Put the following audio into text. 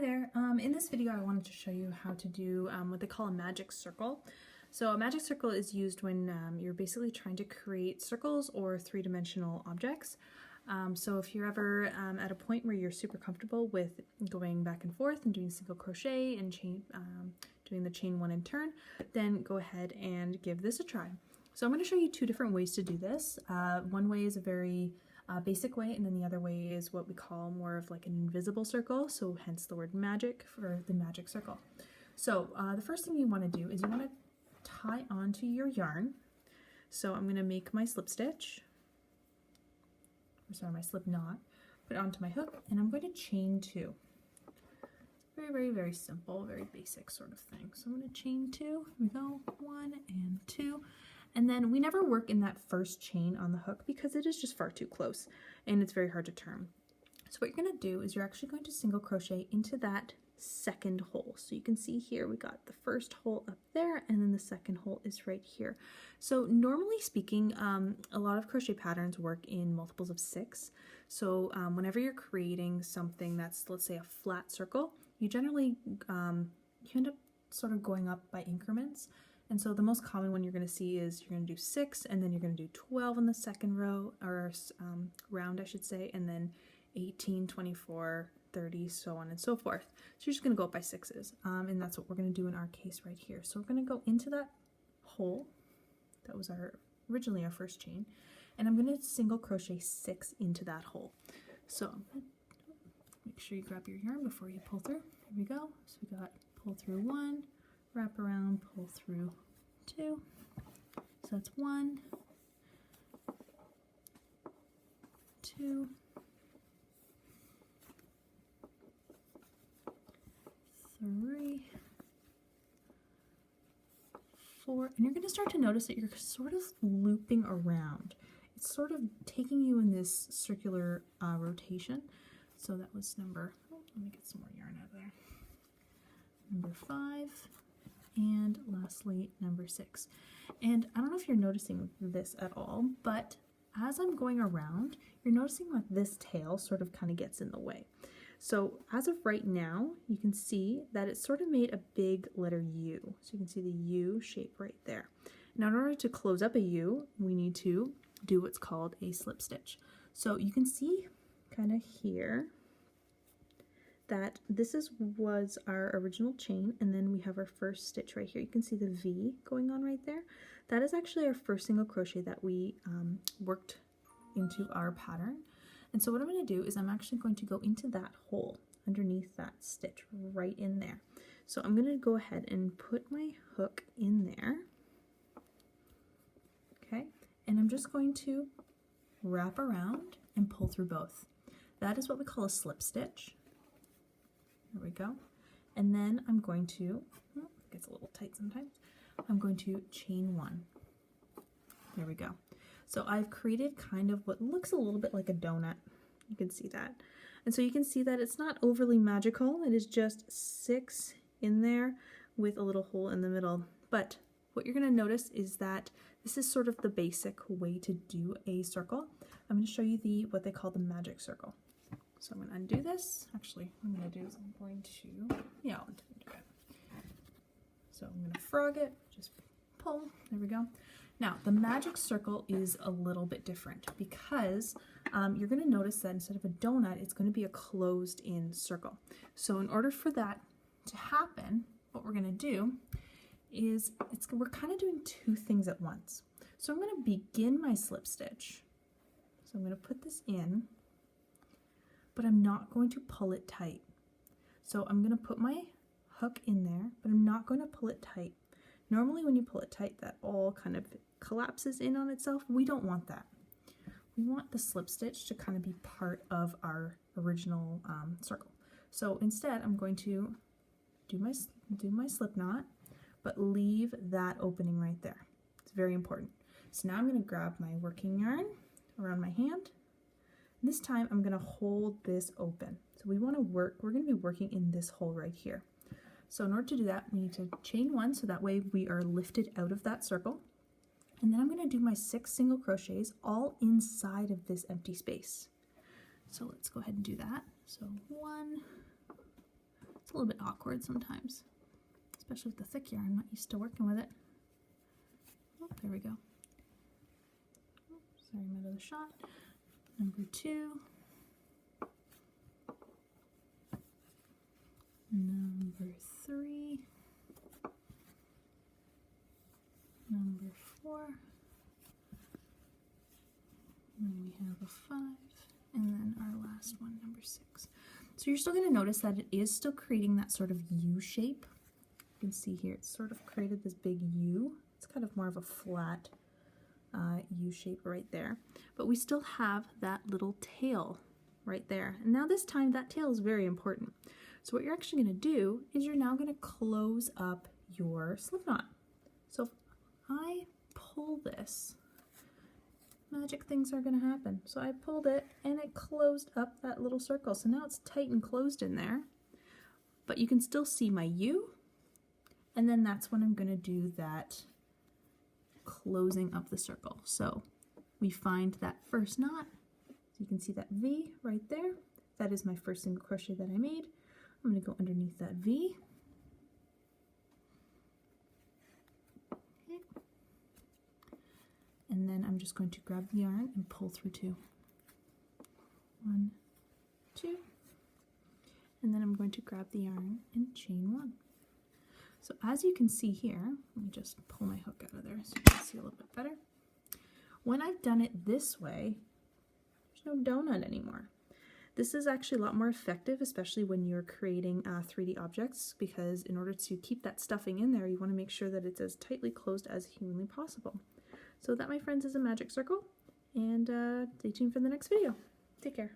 Hi there. In this video I wanted to show you how to do what they call a magic circle. So a magic circle is used when you're basically trying to create circles or three-dimensional objects. So if you're ever at a point where you're super comfortable with going back and forth and doing single crochet and doing the chain one in turn, then go ahead and give this a try. So I'm going to show you two different ways to do this. One way is a very basic way, and then the other way is what we call more of like an invisible circle, so hence the word magic for the magic circle. So the first thing you want to do is you want to tie onto your yarn. So I'm going to make my slip stitch, or sorry, my slip knot, put it onto my hook, and I'm going to chain two. Very simple, very basic sort of thing. So I'm going to chain two. Here we go, 1 and 2. And then we never work in that first chain on the hook because it is just far too close and it's very hard to turn. So what you're going to do is you're actually going to single crochet into that second hole. So you can see here we got the first hole up there and then the second hole is right here. So normally speaking, a lot of crochet patterns work in multiples of 6. So whenever you're creating something that's, let's say, a flat circle, you generally you end up sort of going up by increments. And so the most common one you're going to see is you're going to do 6, and then you're going to do 12 in the second row, or round I should say, and then 18, 24, 30, so on and so forth. So you're just going to go up by 6s, and that's what we're going to do in our case right here. So we're going to go into that hole, that was originally our first chain, and I'm going to single crochet 6 into that hole. So I'm going to make sure you grab your yarn before you pull through. Here we go. So we got pull through 1, wrap around, pull through 2, so that's 1, 2, 3, 4, and you're going to start to notice that you're sort of looping around. It's sort of taking you in this circular rotation. So that was number, let me get some more yarn out of there, number 5. And lastly, number 6. And I don't know if you're noticing this at all, but as I'm going around, you're noticing that this tail sort of kind of gets in the way. So as of right now, you can see that it sort of made a big letter U. So you can see the U shape right there. Now in order to close up a U, we need to do what's called a slip stitch. So you can see kind of here that this was our original chain, and then we have our first stitch right here. You can see the V going on right there. That is actually our first single crochet that we worked into our pattern. And so what I'm going to do is I'm actually going to go into that hole underneath that stitch right in there. So I'm going to go ahead and put my hook in there. Okay, and I'm just going to wrap around and pull through both. That is what we call a slip stitch. There we go. And then I'm going to, it gets a little tight sometimes, I'm going to chain 1. There we go. So I've created kind of what looks a little bit like a donut. You can see that. And so you can see that it's not overly magical. It is just 6 in there with a little hole in the middle. But what you're going to notice is that this is sort of the basic way to do a circle. I'm going to show you what they call the magic circle. So I'm going to undo this. Actually, what I'm going to do is I'm going to, I'll undo it. So I'm going to frog it, just pull, there we go. Now, the magic circle is a little bit different because you're going to notice that instead of a donut, it's going to be a closed-in circle. So in order for that to happen, what we're going to do is we're kind of doing two things at once. So I'm going to begin my slip stitch. So I'm going to put this in, but I'm not going to pull it tight. So I'm going to put my hook in there, but I'm not going to pull it tight. Normally when you pull it tight, that all kind of collapses in on itself. We don't want that. We want the slip stitch to kind of be part of our original circle. So instead, I'm going to do my slip knot, but leave that opening right there. It's very important. So now I'm going to grab my working yarn around my hand. This time I'm going to hold this open. So we're going to be working in this hole right here. So in order to do that, we need to chain 1 so that way we are lifted out of that circle. And then I'm going to do my 6 single crochets all inside of this empty space. So let's go ahead and do that. So 1, It's a little bit awkward sometimes, especially with the thick yarn. I'm not used to working with it. Oh, there we go. Oh, sorry, I'm out of the shot. Number 2. Number 3. Number 4. Then we have a 5. And then our last one, number 6. So you're still going to notice that it is still creating that sort of U shape. You can see here it's sort of created this big U. It's kind of more of a flat U shape right there. But we still have that little tail right there. And now this time that tail is very important. So what you're actually going to do is you're now going to close up your slip knot. So if I pull this, magic things are going to happen. So I pulled it and it closed up that little circle. So now it's tight and closed in there, but you can still see my U. And then that's when I'm going to do that closing up the circle. So we find that first knot. So you can see that V right there. That is my first single crochet that I made. I'm going to go underneath that V. And then I'm just going to grab the yarn and pull through 2. 1, 2. And then I'm going to grab the yarn and chain 1. So as you can see here, let me just pull my hook out of there so you can see a little bit better. When I've done it this way, there's no donut anymore. This is actually a lot more effective, especially when you're creating 3D objects, because in order to keep that stuffing in there, you want to make sure that it's as tightly closed as humanly possible. So that, my friends, is a magic circle, and stay tuned for the next video. Take care.